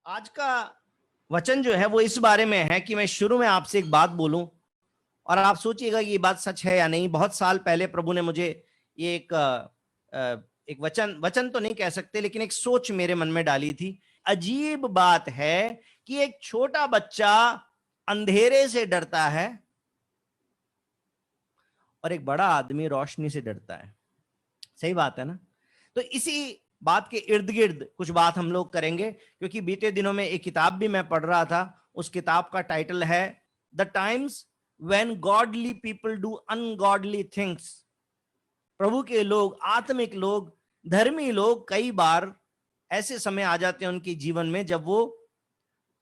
आज का वचन जो है वो इस बारे में है कि मैं शुरू में आपसे एक बात बोलूं और आप सोचिएगा कि ये बात सच है या नहीं। बहुत साल पहले प्रभु ने मुझे ये एक वचन वचन तो नहीं कह सकते, लेकिन एक सोच मेरे मन में डाली थी। अजीब बात है कि एक छोटा बच्चा अंधेरे से डरता है और एक बड़ा आदमी रोशनी से डरता है। सही बात है ना? तो इसी बात के इर्द गिर्द कुछ बात हम लोग करेंगे, क्योंकि बीते दिनों में एक किताब भी मैं पढ़ रहा था। उस किताब का टाइटल है the times when godly people do ungodly things. प्रभु के लोग, आत्मिक लोग, धर्मी लोग कई बार ऐसे समय आ जाते हैं उनके जीवन में जब वो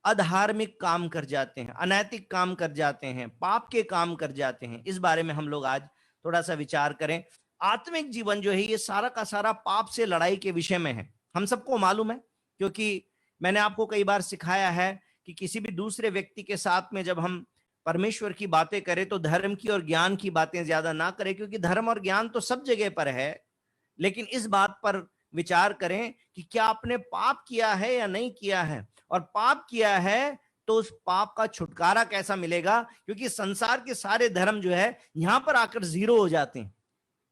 अधार्मिक काम कर जाते हैं, अनैतिक काम कर जाते हैं, पाप के काम कर जाते हैं। इस बारे में हम लोग आज थोड़ा सा विचार करें। आत्मिक जीवन जो है ये सारा का सारा पाप से लड़ाई के विषय में है, हम सबको मालूम है। क्योंकि मैंने आपको कई बार सिखाया है कि किसी भी दूसरे व्यक्ति के साथ में जब हम परमेश्वर की बातें करें तो धर्म की और ज्ञान की बातें ज्यादा ना करें, क्योंकि धर्म और ज्ञान तो सब जगह पर है। लेकिन इस बात पर विचार करें कि क्या आपने पाप किया है या नहीं किया है, और पाप किया है तो उस पाप का छुटकारा कैसा मिलेगा। क्योंकि संसार के सारे धर्म जो है यहां पर आकर जीरो हो जाते हैं,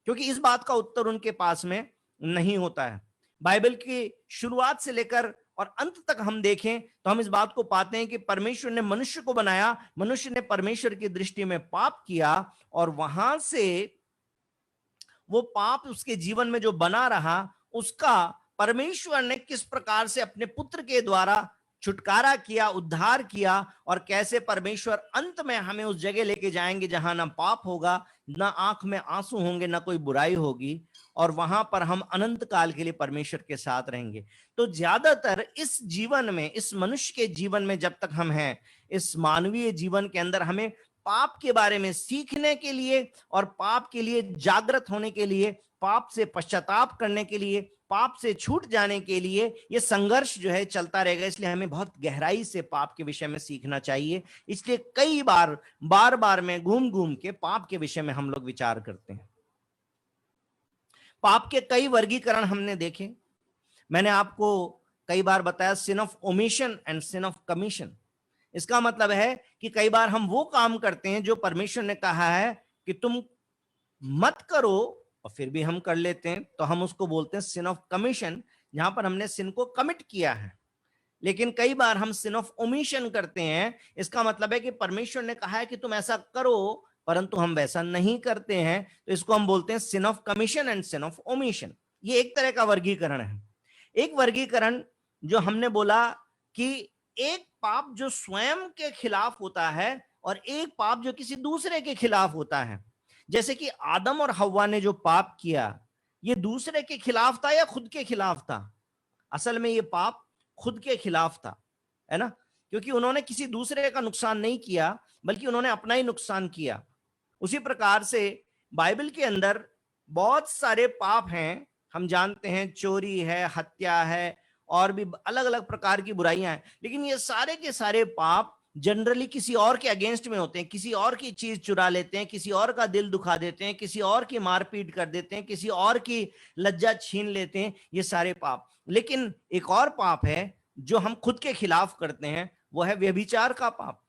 क्योंकि इस बात का उत्तर उनके पास में नहीं होता है। बाइबल की शुरुआत से लेकर और अंत तक हम देखें तो हम इस बात को पाते हैं कि परमेश्वर ने मनुष्य को बनाया, मनुष्य ने परमेश्वर की दृष्टि में पाप किया, और वहां से वो पाप उसके जीवन में जो बना रहा उसका परमेश्वर ने किस प्रकार से अपने पुत्र के द्वारा छुटकारा किया, उद्धार किया, और कैसे परमेश्वर अंत में हमें उस जगह लेके जाएंगे जहां ना पाप होगा, ना आंख में आंसू होंगे, ना कोई बुराई होगी, और वहां पर हम अनंत काल के लिए परमेश्वर के साथ रहेंगे। तो ज्यादातर इस जीवन में, इस मनुष्य के जीवन में जब तक हम हैं, इस मानवीय जीवन के अंदर हमें पाप के बारे में सीखने के लिए और पाप के लिए जागृत होने के लिए, पाप से पश्चाताप करने के लिए, पाप से छूट जाने के लिए ये संघर्ष जो है चलता रहेगा। इसलिए हमें बहुत गहराई से पाप के विषय में सीखना चाहिए। इसलिए कई बार बार बार में घूम घूम के पाप के विषय में हम लोग विचार करते हैं। पाप के कई वर्गीकरण हमने देखे। मैंने आपको कई बार बताया sin of omission and sin of commission. इसका मतलब है कि कई बार हम वो काम करते हैं जो परमेश्वर ने कहा है कि तुम मत करो, और फिर भी हम कर लेते हैं, तो हम उसको बोलते हैं सिन ऑफ कमीशन, जहां पर हमने सिन को कमिट किया है। लेकिन कई बार हम सिन ऑफ ओमिशन करते हैं। इसका मतलब है कि परमेश्वर ने कहा है कि तुम ऐसा करो, परंतु हम वैसा नहीं करते हैं, तो इसको हम बोलते हैं sin of commission and sin of omission. ये एक तरह का वर्गीकरण है। एक वर्गीकरण जो हमने बोला कि एक पाप जो स्वयं के खिलाफ होता है और एक पाप जो किसी दूसरे के खिलाफ होता है। जैसे कि आदम और हव्वा ने जो पाप किया, ये दूसरे के खिलाफ था या खुद के खिलाफ था? असल में ये पाप खुद के खिलाफ था, है ना? क्योंकि उन्होंने किसी दूसरे का नुकसान नहीं किया, बल्कि उन्होंने अपना ही नुकसान किया। उसी प्रकार से बाइबल के अंदर बहुत सारे पाप हैं। हम जानते हैं चोरी है, हत्या है, और भी अलग अलग प्रकार की बुराइयां हैं। लेकिन ये सारे के सारे पाप जनरली किसी और के अगेंस्ट में होते हैं। किसी और की चीज चुरा लेते हैं, किसी और का दिल दुखा देते हैं, किसी और की मारपीट कर देते हैं, किसी और की लज्जा छीन लेते हैं, ये सारे पाप। लेकिन एक और पाप है जो हम खुद के खिलाफ करते हैं, वो है व्यभिचार का पाप,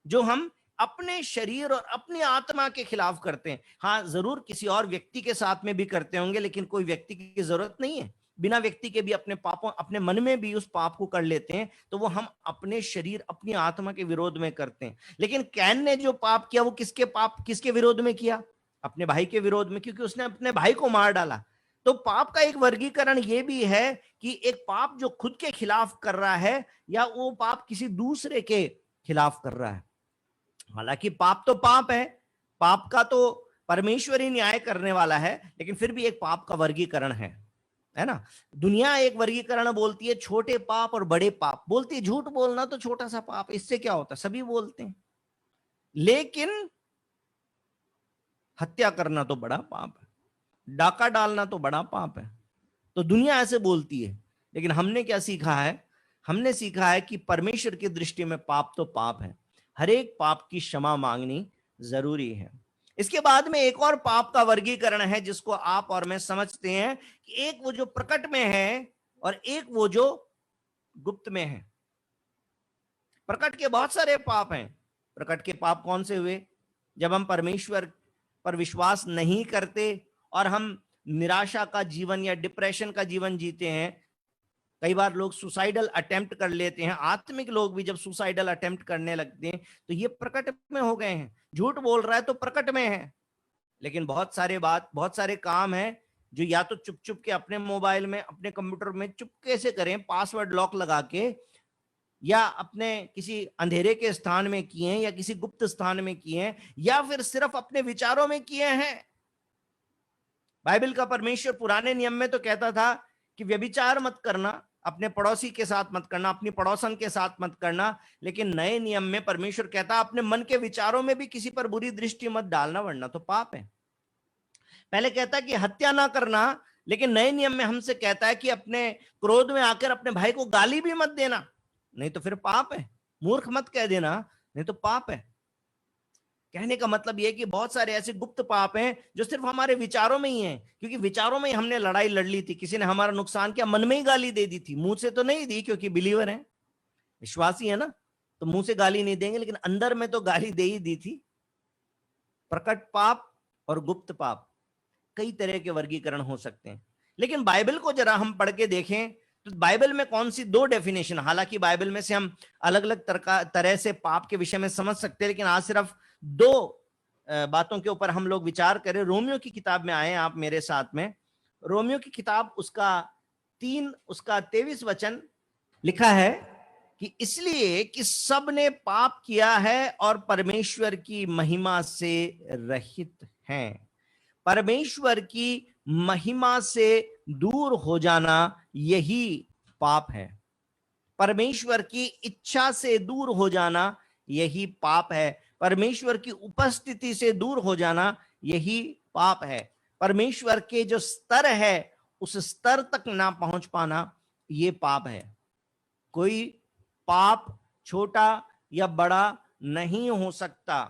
जो हम अपने शरीर और अपनी आत्मा के खिलाफ करते हैं। हाँ, जरूर किसी और व्यक्ति के साथ में भी करते होंगे, लेकिन कोई व्यक्ति की जरूरत नहीं है। बिना व्यक्ति के भी अपने पापों, अपने मन में भी उस पाप को कर लेते हैं, तो वो हम अपने शरीर, अपनी आत्मा के विरोध में करते हैं। लेकिन कैन ने जो पाप किया वो किसके विरोध में किया? अपने भाई के विरोध में, क्योंकि उसने अपने भाई को मार डाला। तो पाप का एक वर्गीकरण ये भी है कि एक पाप जो खुद के खिलाफ कर रहा है, या वो पाप किसी दूसरे के खिलाफ कर रहा है। हालांकि पाप तो पाप है, पाप का तो परमेश्वर ही न्याय करने वाला है, लेकिन फिर भी एक पाप का वर्गीकरण है ना? दुनिया एक वर्गीकरण बोलती है, छोटे पाप और बड़े पाप बोलती है। झूठ बोलना तो छोटा सा पाप, इससे क्या होता है, सभी बोलते हैं। लेकिन हत्या करना तो बड़ा पाप है, डाका डालना तो बड़ा पाप है। तो दुनिया ऐसे बोलती है, लेकिन हमने क्या सीखा है? हमने सीखा है कि परमेश्वर की दृष्टि में पाप तो पाप है, हर एक पाप की क्षमा मांगनी जरूरी है। इसके बाद में एक और पाप का वर्गीकरण है जिसको आप और मैं समझते हैं कि एक वो जो प्रकट में है और एक वो जो गुप्त में है। प्रकट के बहुत सारे पाप हैं। प्रकट के पाप कौन से हुए? जब हम परमेश्वर पर विश्वास नहीं करते और हम निराशा का जीवन या डिप्रेशन का जीवन जीते हैं। कई बार लोग सुसाइडल अटेम्प्ट कर लेते हैं। आत्मिक लोग भी जब सुसाइडल अटेम्प्ट करने लगते हैं तो ये प्रकट में हो गए हैं। झूठ बोल रहा है तो प्रकट में है। लेकिन बहुत सारे काम हैं जो या तो चुप चुप के अपने मोबाइल में, अपने कंप्यूटर में चुपके से करें, पासवर्ड लॉक लगा के, या अपने किसी अंधेरे के स्थान में किए हैं, या किसी गुप्त स्थान में किए हैं, या फिर सिर्फ अपने विचारों में किए हैं। बाइबल का परमेश्वर पुराने नियम में तो कहता था कि व्यभिचार मत करना, अपने पड़ोसी के साथ मत करना, अपनी पड़ोसन के साथ मत करना। लेकिन नए नियम में परमेश्वर कहता अपने मन के विचारों में भी किसी पर बुरी दृष्टि मत डालना, वरना तो पाप है। पहले कहता कि हत्या ना करना, लेकिन नए नियम में हमसे कहता है कि अपने क्रोध में आकर अपने भाई को गाली भी मत देना, नहीं तो फिर पाप है। मूर्ख मत कह देना, नहीं तो पाप है। कहने का मतलब यह कि बहुत सारे ऐसे गुप्त पाप हैं जो सिर्फ हमारे विचारों में ही हैं, क्योंकि विचारों में ही हमने लड़ाई लड़ ली थी, किसी ने हमारा नुकसान किया, मन में ही गाली दे दी थी। मुंह से तो नहीं दी, क्योंकि बिलीवर है, विश्वासी है ना, तो मुंह से गाली नहीं देंगे, लेकिन अंदर में तो गाली दे ही दी थी। प्रकट पाप और गुप्त पाप, कई तरह के वर्गीकरण हो सकते हैं। लेकिन बाइबल को जरा हम पढ़ के देखें तो बाइबल में कौन सी दो डेफिनेशन, हालांकि बाइबल में से हम अलग अलग तरह से पाप के विषय में समझ सकते हैं, लेकिन आज सिर्फ दो बातों के ऊपर हम लोग विचार करें। रोमियो की किताब में आए आप मेरे साथ में। रोमियो की किताब उसका 23 वचन लिखा है कि इसलिए कि सब ने पाप किया है और परमेश्वर की महिमा से रहित हैं। परमेश्वर की महिमा से दूर हो जाना यही पाप है। परमेश्वर की इच्छा से दूर हो जाना यही पाप है। परमेश्वर की उपस्थिति से दूर हो जाना यही पाप है। परमेश्वर के जो स्तर है उस स्तर तक ना पहुंच पाना ये पाप है। कोई पाप छोटा या बड़ा नहीं हो सकता।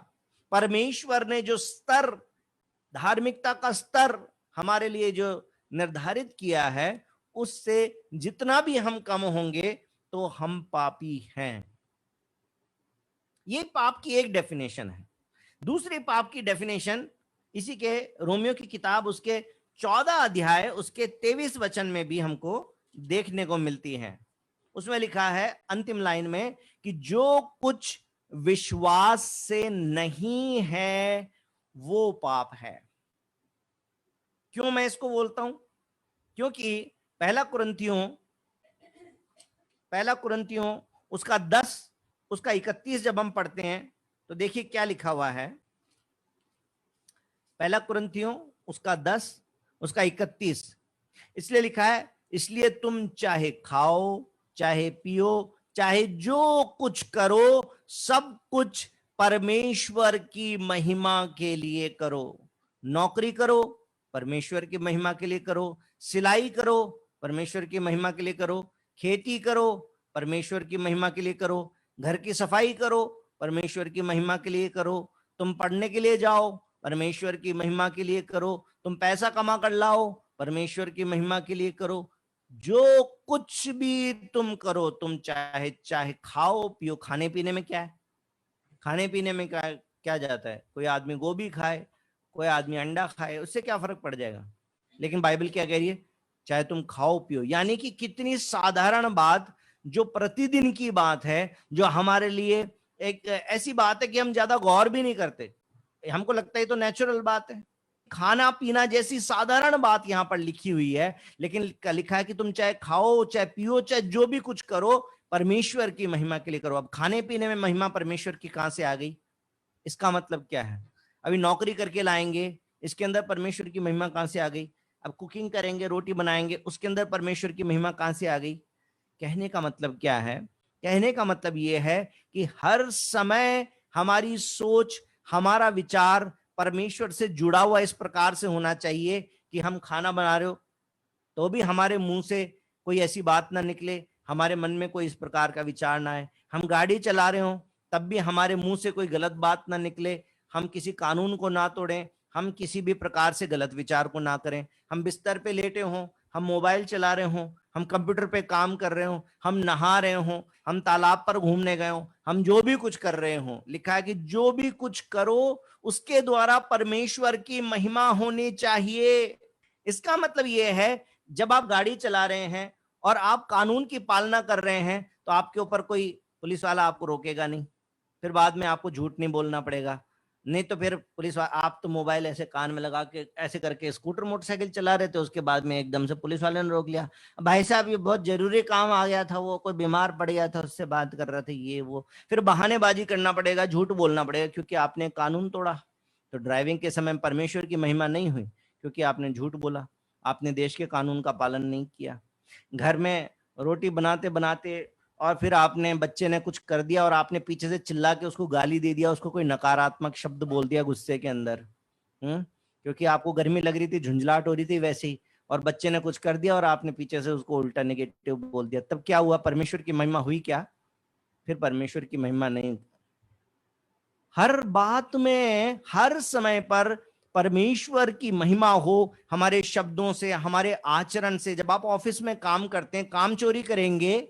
परमेश्वर ने जो स्तर, धार्मिकता का स्तर हमारे लिए जो निर्धारित किया है, उससे जितना भी हम कम होंगे तो हम पापी हैं। ये पाप की एक डेफिनेशन है। दूसरी पाप की डेफिनेशन इसी के रोमियो की किताब उसके 14 अध्याय उसके 23 वचन में भी हमको देखने को मिलती है। उसमें लिखा है अंतिम लाइन में कि जो कुछ विश्वास से नहीं है वो पाप है। क्यों मैं इसको बोलता हूं? क्योंकि पहला कुरिन्थियों उसका 10 उसका 31 जब हम पढ़ते हैं तो देखिए क्या लिखा हुआ है। पहला कुरिन्थियों उसका 10 उसका 31 इसलिए लिखा है, इसलिए तुम चाहे खाओ, चाहे पियो, चाहे जो कुछ करो, सब कुछ परमेश्वर की महिमा के लिए करो। नौकरी करो, परमेश्वर की महिमा के लिए करो। सिलाई करो, परमेश्वर की महिमा के लिए करो। खेती करो, परमेश्वर की महिमा के लिए करो। घर की सफाई करो, परमेश्वर की महिमा के लिए करो। तुम पढ़ने के लिए जाओ, परमेश्वर की महिमा के लिए करो। तुम पैसा कमा कर लाओ, परमेश्वर की महिमा के लिए करो। जो कुछ भी तुम करो, तुम चाहे खाओ पियो। खाने पीने में क्या है? खाने पीने में क्या जाता है? कोई आदमी गोभी खाए, कोई आदमी अंडा खाए, उससे क्या फर्क पड़ जाएगा? लेकिन बाइबल क्या कह रही है? चाहे तुम खाओ पियो। यानी कि कितनी साधारण बात, जो प्रतिदिन की बात है, जो हमारे लिए एक ऐसी बात है कि हम ज्यादा गौर भी नहीं करते, हमको लगता है तो नेचुरल बात है। खाना पीना जैसी साधारण बात यहां पर लिखी हुई है, लेकिन लिखा है कि तुम चाहे खाओ, चाहे पियो, चाहे जो भी कुछ करो, परमेश्वर की महिमा के लिए करो। अब खाने पीने में महिमा परमेश्वर की कहां से आ गई? इसका मतलब क्या है? अभी नौकरी करके लाएंगे, इसके अंदर परमेश्वर की महिमा कहां से आ गई? अब कुकिंग करेंगे, रोटी बनाएंगे, उसके अंदर परमेश्वर की महिमा कहां से आ गई? कहने का मतलब क्या है? कहने का मतलब यह है कि हर समय हमारी सोच, हमारा विचार परमेश्वर से जुड़ा हुआ इस प्रकार से होना चाहिए कि हम खाना बना रहे हो तो भी हमारे मुंह से कोई ऐसी बात ना निकले, हमारे मन में कोई इस प्रकार का विचार ना आए। हम गाड़ी चला रहे हो तब भी हमारे मुंह से कोई गलत बात ना निकले। हम किसी कानून को ना तोड़ें, हम किसी भी प्रकार से गलत विचार को ना करें। हम बिस्तर पे लेटे हों, हम मोबाइल चला रहे हों, हम कंप्यूटर पे काम कर रहे हों, हम नहा रहे हों, हम तालाब पर घूमने गए हो, हम जो भी कुछ कर रहे हो, लिखा है कि जो भी कुछ करो उसके द्वारा परमेश्वर की महिमा होनी चाहिए। इसका मतलब यह है, जब आप गाड़ी चला रहे हैं और आप कानून की पालना कर रहे हैं, तो आपके ऊपर कोई पुलिस वाला आपको रोकेगा नहीं, फिर बाद में आपको झूठ नहीं बोलना पड़ेगा। नहीं तो फिर पुलिस वाला, आप तो मोबाइल ऐसे कान में लगा के ऐसे करके स्कूटर मोटरसाइकिल चला रहे थे, उसके बाद में एकदम से पुलिस वाले ने रोक लिया, भाई साहब ये बहुत जरूरी काम आ गया था, वो कोई बीमार पड़ गया था, उससे बात कर रहे थे, ये वो, फिर बहानेबाजी करना पड़ेगा, झूठ बोलना पड़ेगा, क्योंकि आपने कानून तोड़ा। तो ड्राइविंग के समय परमेश्वर की महिमा नहीं हुई, क्योंकि आपने झूठ बोला, आपने देश के कानून का पालन नहीं किया। घर में रोटी बनाते बनाते और फिर आपने, बच्चे ने कुछ कर दिया और आपने पीछे से चिल्ला के उसको गाली दे दिया, उसको कोई नकारात्मक शब्द बोल दिया गुस्से के अंदर, क्योंकि आपको गर्मी लग रही थी, झुंझलाहट हो रही थी वैसे ही, और बच्चे ने कुछ कर दिया और आपने पीछे से उसको उल्टा नेगेटिव बोल दिया, तब क्या हुआ? परमेश्वर की महिमा हुई क्या? फिर परमेश्वर की महिमा नहीं। हर बात में, हर समय पर परमेश्वर की महिमा हो, हमारे शब्दों से, हमारे आचरण से। जब आप ऑफिस में काम करते हैं, काम चोरी करेंगे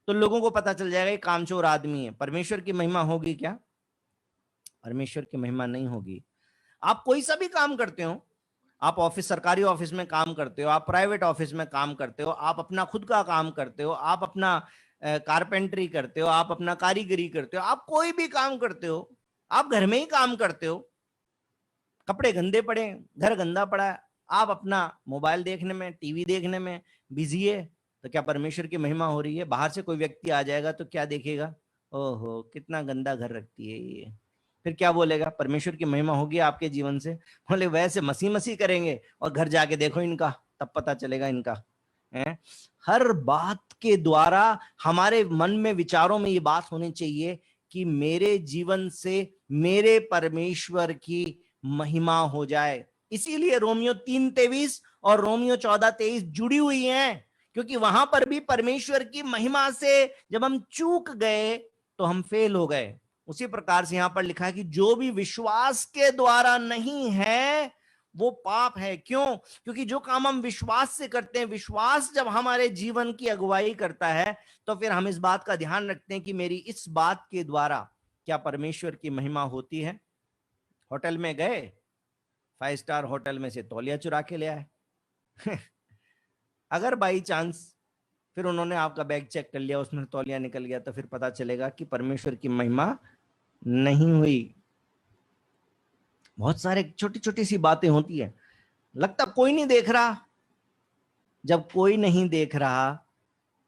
तो लोगों को पता चल जाएगा ये कामचोर आदमी है, परमेश्वर की महिमा होगी क्या? परमेश्वर की महिमा नहीं होगी। आप कोई सा भी काम करते हो, आप ऑफिस, सरकारी ऑफिस में काम करते हो, आप प्राइवेट ऑफिस में काम करते हो, आप अपना खुद का काम करते हो, आप अपना कारपेंटरी करते हो, आप अपना कारीगरी करते हो, आप कोई भी काम करते हो, आप घर में ही काम करते हो, कपड़े गंदे पड़े, घर गंदा पड़ा है, आप अपना मोबाइल देखने में, टीवी देखने में बिजी है, तो क्या परमेश्वर की महिमा हो रही है? बाहर से कोई व्यक्ति आ जाएगा तो क्या देखेगा? ओहो, कितना गंदा घर रखती है ये, फिर क्या बोलेगा? परमेश्वर की महिमा होगी आपके जीवन से? बोले वैसे मसीह मसीह करेंगे और घर जाके देखो इनका, तब पता चलेगा इनका है। हर बात के द्वारा हमारे मन में, विचारों में ये बात होनी चाहिए कि मेरे जीवन से मेरे परमेश्वर की महिमा हो जाए। इसीलिए रोमियो 3:23 और रोमियो 14:23 जुड़ी हुई हैं, क्योंकि वहां पर भी परमेश्वर की महिमा से जब हम चूक गए तो हम फेल हो गए। उसी प्रकार से यहां पर लिखा है कि जो भी विश्वास के द्वारा नहीं है वो पाप है। क्यों? क्योंकि जो काम हम विश्वास से करते हैं, विश्वास जब हमारे जीवन की अगुवाई करता है, तो फिर हम इस बात का ध्यान रखते हैं कि मेरी इस बात के द्वारा क्या परमेश्वर की महिमा होती है। होटल में गए, 5 स्टार होटल में से तौलिया चुरा के ले आए अगर बाई चांस फिर उन्होंने आपका बैग चेक कर लिया, उसमें तौलिया निकल गया, तो फिर पता चलेगा कि परमेश्वर की महिमा नहीं हुई। बहुत सारे छोटी छोटी सी बातें होती है, लगता कोई नहीं देख रहा। जब कोई नहीं देख रहा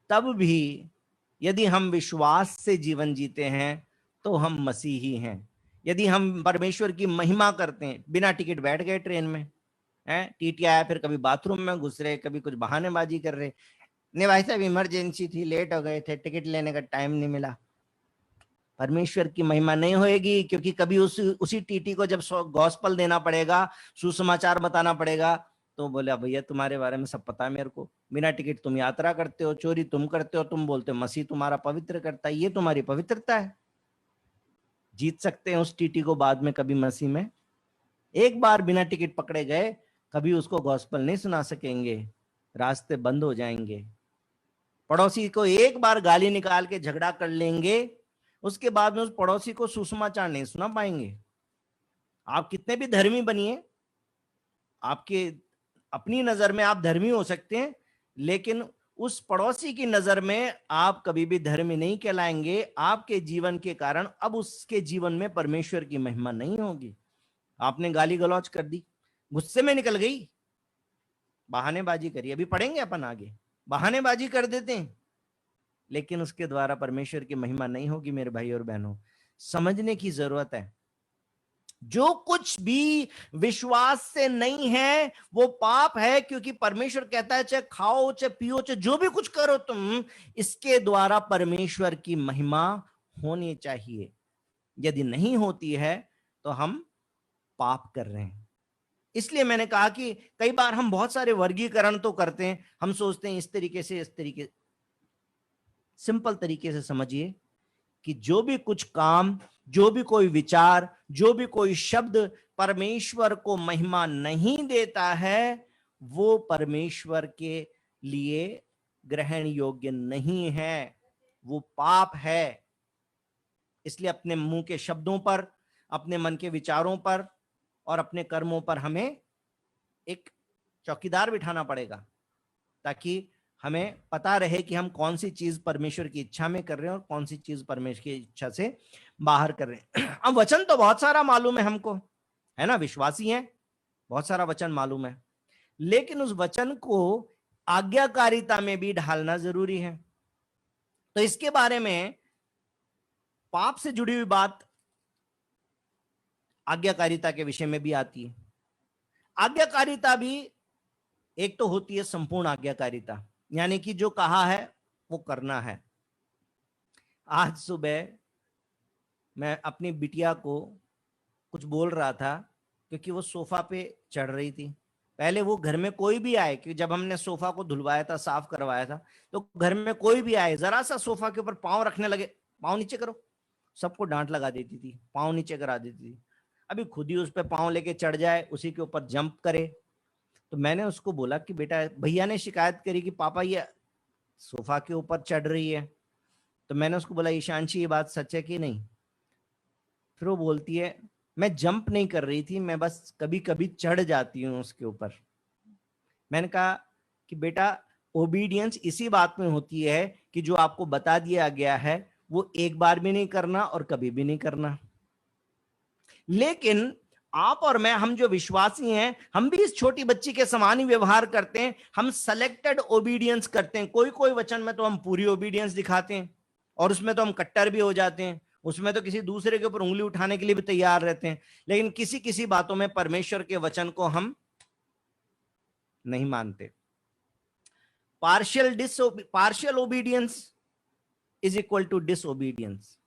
तब भी यदि हम विश्वास से जीवन जीते हैं तो हम मसीही हैं। यदि हम परमेश्वर की महिमा करते हैं, बिना टिकट बैठ गए ट्रेन में, टीटी आया, फिर कभी बाथरूम में घुस रहे, कभी कुछ बहानेबाजी कर रहे, नहीं भाई साहब इमरजेंसी थी, लेट हो गए थे, टिकट लेने का टाइम नहीं मिला, परमेश्वर की महिमा नहीं होएगी। क्योंकि कभी उसी टीटी को जब गॉस्पल देना पड़ेगा, सुसमाचार बताना पड़ेगा, तो बोला भैया तुम्हारे बारे में सब पता है मेरे को, बिना टिकट तुम यात्रा करते हो, चोरी तुम करते हो, तुम बोलते हो मसीह तुम्हारा पवित्र करता है, ये तुम्हारी पवित्रता है। जीत सकते हैं उस टीटी को बाद में कभी मसीह में, एक बार बिना टिकट पकड़े गए कभी उसको गॉस्पल नहीं सुना सकेंगे, रास्ते बंद हो जाएंगे। पड़ोसी को एक बार गाली निकाल के झगड़ा कर लेंगे, उसके बाद में उस पड़ोसी को सुसमाचार नहीं सुना पाएंगे। आप कितने भी धर्मी बनिए, आपके अपनी नजर में आप धर्मी हो सकते हैं, लेकिन उस पड़ोसी की नजर में आप कभी भी धर्मी नहीं कहलाएंगे। आपके जीवन के कारण अब उसके जीवन में परमेश्वर की महिमा नहीं होगी। आपने गाली गलौज कर दी, गुस्से में निकल गई, बहानेबाजी करी, अभी पढ़ेंगे अपन आगे, बहानेबाजी कर देते हैं, लेकिन उसके द्वारा परमेश्वर की महिमा नहीं होगी। मेरे भाई और बहनों, समझने की जरूरत है। जो कुछ भी विश्वास से नहीं है वो पाप है, क्योंकि परमेश्वर कहता है चाहे खाओ, चाहे पियो, चाहे जो भी कुछ करो तुम, इसके द्वारा परमेश्वर की महिमा होनी चाहिए। यदि नहीं होती है तो हम पाप कर रहे हैं। इसलिए मैंने कहा कि कई बार हम बहुत सारे वर्गीकरण तो करते हैं, हम सोचते हैं इस तरीके से, इस तरीके। सिंपल तरीके से समझिए कि जो भी कुछ काम, जो भी कोई विचार, जो भी कोई शब्द परमेश्वर को महिमा नहीं देता है, वो परमेश्वर के लिए ग्रहण योग्य नहीं है। वो पाप है। इसलिए अपने मुंह के शब्दों पर, अपने मन के विचारों पर और अपने कर्मों पर हमें एक चौकीदार बिठाना पड़ेगा, ताकि हमें पता रहे कि हम कौन सी चीज परमेश्वर की इच्छा में कर रहे हैं और कौन सी चीज परमेश्वर की इच्छा से बाहर कर रहे हैं। अब वचन तो बहुत सारा मालूम है हमको, है ना, विश्वासी हैं, बहुत सारा वचन मालूम है, लेकिन उस वचन को आज्ञाकारिता में भी ढालना जरूरी है। तो इसके बारे में पाप से जुड़ी हुई बात आज्ञाकारिता के विषय में भी आती है। आज्ञाकारिता भी एक तो होती है संपूर्ण आज्ञाकारिता, यानी कि जो कहा है वो करना है। आज सुबह मैं अपनी बिटिया को कुछ बोल रहा था, क्योंकि वो सोफा पे चढ़ रही थी। पहले वो घर में कोई भी आए, कि जब हमने सोफा को धुलवाया था, साफ करवाया था, तो घर में कोई भी आए जरा सा सोफा के ऊपर पांव रखने लगे, पांव नीचे करो, सबको डांट लगा देती थी, पांव नीचे करा देती थी। अभी खुद ही उस पर पांव लेके चढ़ जाए, उसी के ऊपर जंप करे। तो मैंने उसको बोला कि बेटा, भैया ने शिकायत करी कि पापा ये सोफा के ऊपर चढ़ रही है। तो मैंने उसको बोला, ईशांशी ये बात सच है कि नहीं? फिर वो बोलती है, मैं जंप नहीं कर रही थी, मैं बस कभी कभी चढ़ जाती हूँ उसके ऊपर। मैंने कहा कि बेटा, ओबीडियंस इसी बात में होती है कि जो आपको बता दिया गया है वो एक बार भी नहीं करना और कभी भी नहीं करना। लेकिन आप और मैं, हम जो विश्वासी हैं, हम भी इस छोटी बच्ची के समान ही व्यवहार करते हैं। हम सेलेक्टेड ओबीडियंस करते हैं। कोई कोई वचन में तो हम पूरी ओबीडियंस दिखाते हैं, और उसमें तो हम कट्टर भी हो जाते हैं, उसमें तो किसी दूसरे के ऊपर उंगली उठाने के लिए भी तैयार रहते हैं। लेकिन किसी किसी बातों में परमेश्वर के वचन को हम नहीं मानते। Partial obedience is equal to disobedience,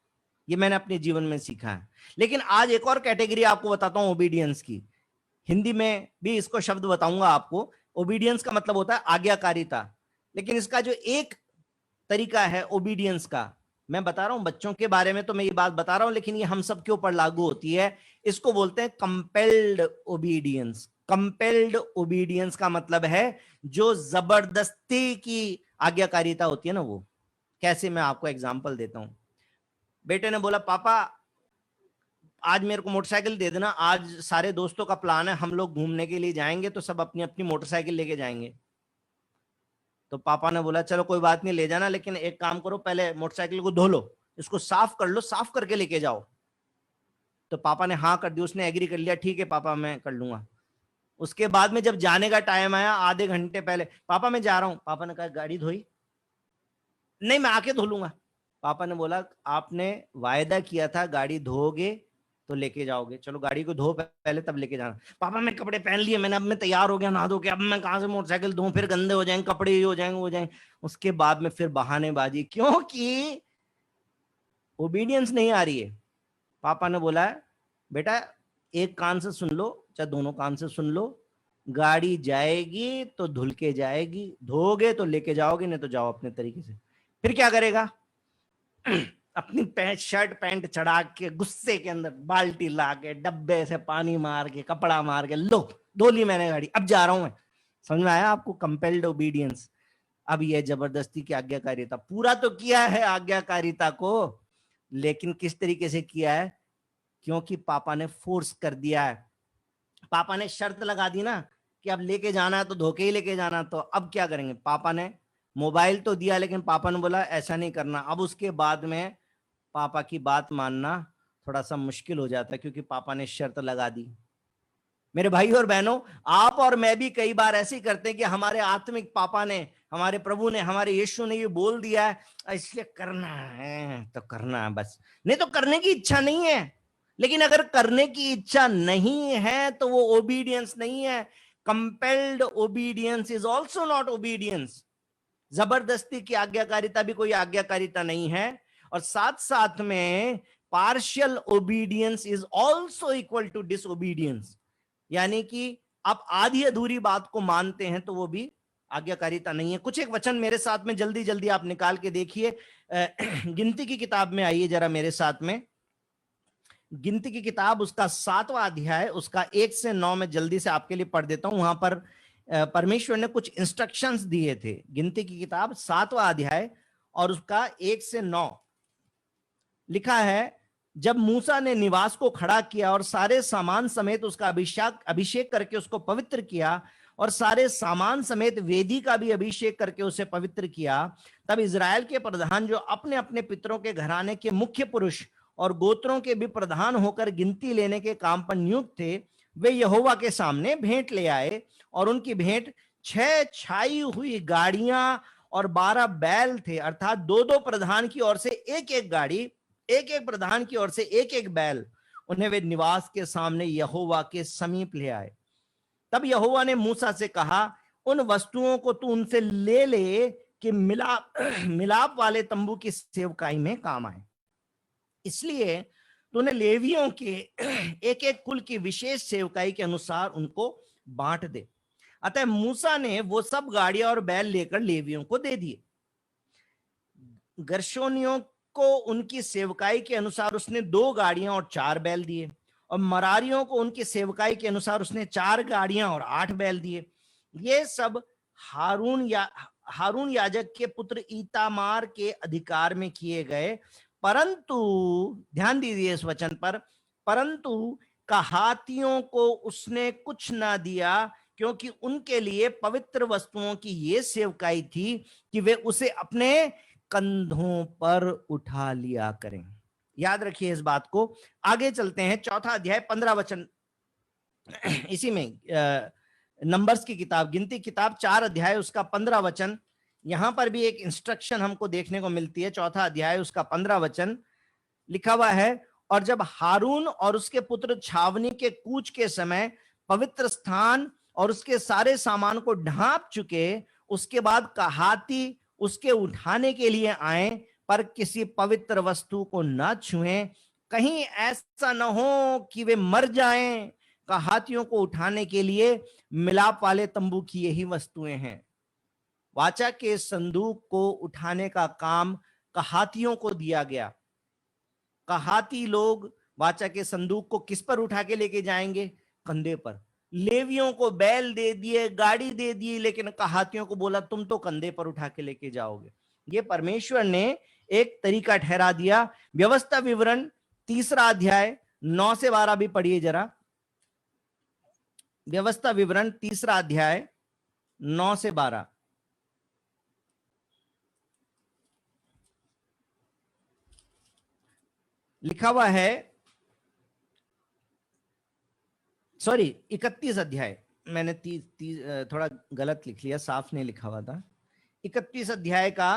ये मैंने अपने जीवन में सीखा है। लेकिन आज एक और कैटेगरी आपको बताता हूं ओबीडियंस की। हिंदी में भी इसको शब्द बताऊंगा आपको। ओबीडियंस का मतलब होता है आज्ञाकारिता, लेकिन इसका जो एक तरीका है ओबीडियंस का, मैं बता रहा हूं, बच्चों के बारे में तो मैं ये बात बता रहा हूं, लेकिन ये हम सब के ऊपर लागू होती है। इसको बोलते हैं कंपेल्ड ओबीडियंस। कंपेल्ड ओबीडियंस का मतलब है जो जबरदस्ती की आज्ञाकारिता होती है ना, वो कैसे, मैं आपको एग्जांपल देता हूं। बेटे ने बोला, पापा आज मेरे को मोटरसाइकिल दे देना, आज सारे दोस्तों का प्लान है, हम लोग घूमने के लिए जाएंगे, तो सब अपनी अपनी मोटरसाइकिल लेके जाएंगे। तो पापा ने बोला, चलो कोई बात नहीं, ले जाना, लेकिन एक काम करो, पहले मोटरसाइकिल को धो लो, इसको साफ कर लो, साफ करके लेके जाओ। तो पापा ने हाँ कर दी, उसने एग्री कर लिया, ठीक है पापा मैं कर लूंगा। उसके बाद में जब जाने का टाइम आया, आधे घंटे पहले, पापा मैं जा रहा हूं। पापा ने कहा, गाड़ी धोई? नहीं, मैं आके धो लूंगा। पापा ने बोला, आपने वायदा किया था गाड़ी धोगे तो लेके जाओगे, चलो गाड़ी को धो पहले तब लेके जाना। पापा मैं कपड़े पहन लिए मैंने, अब मैं तैयार हो गया नहा धो के, अब मैं कहां से मोटरसाइकिल धोऊं, फिर गंदे हो जाएंगे कपड़े, ये हो जाएंगे वो जाएंगे। उसके बाद में फिर बहानेबाजी, क्योंकि ओबीडियंस नहीं आ रही है। पापा ने बोला, बेटा एक कान से सुन लो चाहे दोनों कान से सुन लो, गाड़ी जाएगी तो धुल के जाएगी, धोगे तो लेके जाओगे, नहीं तो जाओ अपने तरीके से। फिर क्या करेगा? अपनी पैंट शर्ट पैंट चढ़ा के गुस्से के अंदर बाल्टी ला के डब्बे से पानी मार के कपड़ा मार के, लो धो ली मैंने गाड़ी, अब जा रहा हूं मैं। समझ में आया आपको? Compelled obedience. अब यह जबरदस्ती की आज्ञाकारिता, पूरा तो किया है आज्ञाकारिता को, लेकिन किस तरीके से किया है? क्योंकि पापा ने फोर्स कर दिया है, पापा ने शर्त लगा दी ना कि अब लेके जाना है तो धोके ही लेके जाना। तो अब क्या करेंगे? पापा ने मोबाइल तो दिया, लेकिन पापा ने बोला ऐसा नहीं करना। अब उसके बाद में पापा की बात मानना थोड़ा सा मुश्किल हो जाता है, क्योंकि पापा ने शर्त लगा दी। मेरे भाई और बहनों, आप और मैं भी कई बार ऐसे ही करते हैं कि हमारे आत्मिक पापा ने, हमारे प्रभु ने, हमारे यीशु ने ये बोल दिया है, इसलिए करना है तो करना है बस, नहीं तो करने की इच्छा नहीं है। लेकिन अगर करने की इच्छा नहीं है तो वो ओबीडियंस नहीं है। Compelled obedience is also not obedience. जबरदस्ती की आज्ञाकारिता भी कोई आज्ञाकारिता नहीं है। और साथ साथ में partial obedience is also equal to disobedience, यानी कि आप आधी अधूरी बात को मानते हैं तो वो भी आज्ञाकारिता नहीं है। कुछ एक वचन मेरे साथ में जल्दी जल्दी आप निकाल के देखिए। गिनती की किताब में आइए जरा मेरे साथ में। गिनती की किताब उसका 7वां अध्याय, उसका 1 से 9 में जल्दी से आपके लिए पढ़ देता हूं। वहां पर परमेश्वर ने कुछ इंस्ट्रक्शंस दिए थे। गिनती की किताब 7वां अध्याय और उसका 1 से 9 लिखा है, जब मूसा ने निवास को खड़ा किया और सारे सामान समेत उसका अभिषेक करके उसको पवित्र किया और सारे सामान समेत वेदी का भी अभिषेक करके उसे पवित्र किया, तब इजराइल के प्रधान जो अपने अपने पितरों के घराने के मुख्य पुरुष और गोत्रों के भी प्रधान होकर गिनती लेने के काम पर नियुक्त थे, वे यहोवा के सामने भेंट ले आए और उनकी भेंट 6 छाई हुई गाड़ियां और 12 बैल थे, अर्थात 2-2 प्रधान की ओर से एक-एक गाड़ी, एक-एक प्रधान की ओर से एक-एक बैल। उन्हें वे निवास के सामने यहोवा के समीप ले आए। तब यहोवा ने मूसा से कहा, उन वस्तुओं को तू उनसे ले ले कि मिलाप वाले तंबू की सेवकाई में काम आए। इसलिए तूने लेवियों के एक एक कुल की विशेष सेवकाई के अनुसार उनको बांट दे। अतः मूसा ने वो सब गाड़ियां और बैल लेकर लेवियों को दे दिए। गर्शोनियों को उनकी सेवकाई के अनुसार उसने 2 गाड़ियां और 4 बैल दिए, और मरारियों को उनकी सेवकाई के अनुसार उसने 4 गाड़ियां और 8 बैल दिए। ये सब हारून याजक के पुत्र ईतामार के अधिकार में किए गए, परंतु ध्यान दीजिए इस वचन पर, परंतु कहातियों को उसने कुछ ना दिया, क्योंकि उनके लिए पवित्र वस्तुओं की ये सेवकाई थी कि वे उसे अपने कंधों पर उठा लिया करें। याद रखिए इस बात को। आगे चलते हैं, 4 अध्याय 15 वचन, इसी में नंबर्स की किताब, गिनती किताब 4 अध्याय उसका 15 वचन। यहां पर भी एक इंस्ट्रक्शन हमको देखने को मिलती है। 4 अध्याय उसका 15 वचन लिखा हुआ है, और जब हारून और उसके पुत्र छावनी के कूच के समय पवित्र स्थान और उसके सारे सामान को ढांप चुके, उसके बाद कहाती उसके उठाने के लिए आए, पर किसी पवित्र वस्तु को न छुएं, कहीं ऐसा न हो कि वे मर जाएं। कहातियों को उठाने के लिए मिलाप वाले तंबू की यही वस्तुएं हैं। वाचा के संदूक को उठाने का काम कहातियों को दिया गया। कहाती लोग वाचा के संदूक को किस पर उठा के लेके जाएंगे? कंधे पर। लेवियों को बैल दे दिए, गाड़ी दे दी, लेकिन कहातियों को बोला तुम तो कंधे पर उठा के लेके जाओगे। ये परमेश्वर ने एक तरीका ठहरा दिया। व्यवस्था विवरण 3 अध्याय 9 से 12 भी पढ़िए जरा। व्यवस्था विवरण 3 अध्याय 9 से 12। लिखा हुआ है, सॉरी 31 अध्याय, मैंने थोड़ा गलत लिख लिया, साफ नहीं लिखा हुआ था। 31 अध्याय का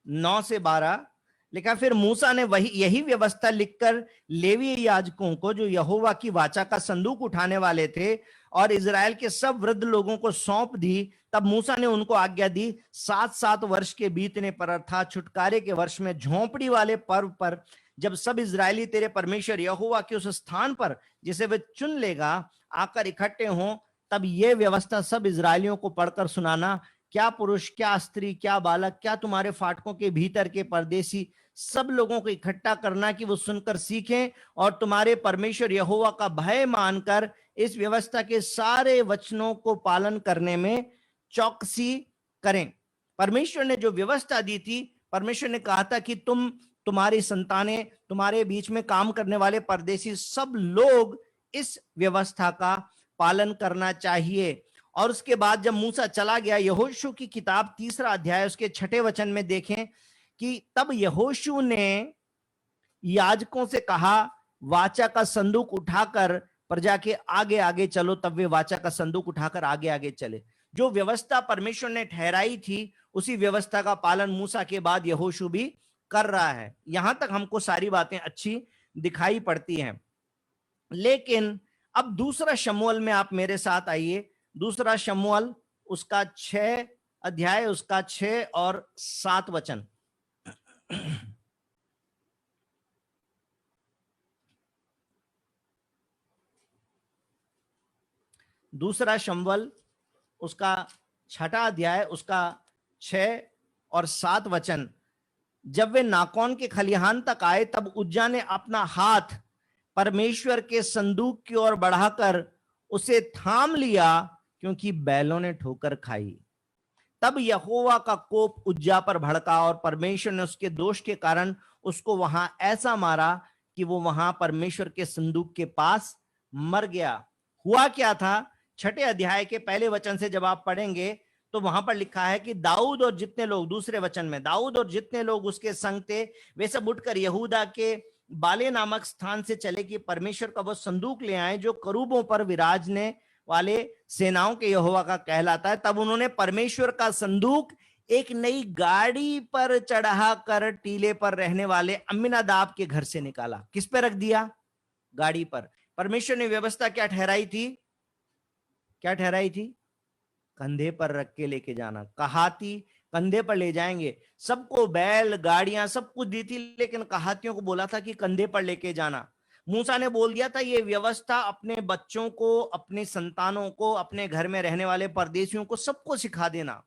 9 से 12 लिखा, फिर मूसा ने यही व्यवस्था लिखकर लेवी याजकों को, जो यहोवा की वाचा का संदूक उठाने वाले थे, और इजराइल के सब वृद्ध लोगों को सौंप दी। तब मूसा ने उनको आज्ञा दी, 7 वर्ष के बीतने पर, अर्थात छुटकारे के वर्ष में, झोंपड़ी वाले पर्व पर, जब सब इजरायली तेरे परमेश्वर यहोवा के उस स्थान पर जिसे वे चुन लेगा आकर इकट्ठे हों, तब ये व्यवस्था सब इजरायलियों को पढ़कर सुनाना। क्या पुरुष, क्या स्त्री, क्या बालक, क्या तुम्हारे फाटकों के भीतर के परदेसी, सब लोगों को इकट्ठा करना कि वो सुनकर सीखें और तुम्हारे परमेश्वर यहोवा का भय मानकर इस व्यवस्था के सारे वचनों को पालन करने में चौकसी करें। परमेश्वर ने जो व्यवस्था दी थी, परमेश्वर ने कहा था कि तुम्हारी संतानें, तुम्हारे बीच में काम करने वाले परदेसी, सब लोग इस व्यवस्था का पालन करना चाहिए। और उसके बाद जब मूसा चला गया, यहोशू की किताब 3 अध्याय उसके 6 वचन में देखें कि तब यहोशू ने याजकों से कहा, वाचा का संदूक उठाकर प्रजा के आगे आगे चलो। तब वे वाचा का संदूक उठाकर आगे आगे चले। जो व्यवस्था परमेश्वर ने ठहराई थी, उसी व्यवस्था का पालन मूसा के बाद यहोशू भी कर रहा है। यहां तक हमको सारी बातें अच्छी दिखाई पड़ती हैं। लेकिन अब 2 शमूएल में आप मेरे साथ आइए। 2 शमूएल उसका 6 अध्याय उसका 6 और 7 वचन। 2 शमूएल उसका 6 अध्याय उसका 6 और 7 वचन। जब वे नाकोन के खलिहान तक आए, तब उज्जा ने अपना हाथ परमेश्वर के संदूक की ओर बढ़ाकर उसे थाम लिया, क्योंकि बैलों ने ठोकर खाई। तब यहोवा का कोप उज्जा पर भड़का और परमेश्वर ने उसके दोष के कारण उसको वहां ऐसा मारा कि वो वहां परमेश्वर के संदूक के पास मर गया। हुआ क्या था, 6 अध्याय के पहले वचन से जब आप पढ़ेंगे तो वहां पर लिखा है कि दाऊद और जितने लोग, दूसरे वचन में, दाऊद और जितने लोग उसके संग थे वे सब उठकर यहूदा के बाले नामक स्थान से चले कि परमेश्वर का वो संदूक ले आए जो करूबों पर विराजने वाले सेनाओं के यहोवा का कहलाता है। तब उन्होंने परमेश्वर का संदूक एक नई गाड़ी पर चढ़ा कर टीले पर रहने वाले अम्मीनादाब के घर से निकाला। किस पे रख दिया? गाड़ी पर। परमेश्वर ने व्यवस्था क्या ठहराई थी? क्या ठहराई थी? कंधे पर रख के लेके जाना। कहाती कंधे पर ले जाएंगे। सबको बैल गाड़ियां सब कुछ दी थी, लेकिन कहातियों को बोला था कि कंधे पर लेके जाना। मूसा ने बोल दिया था ये व्यवस्था अपने बच्चों को, अपने संतानों को, अपने घर में रहने वाले परदेशियों को सबको सिखा देना।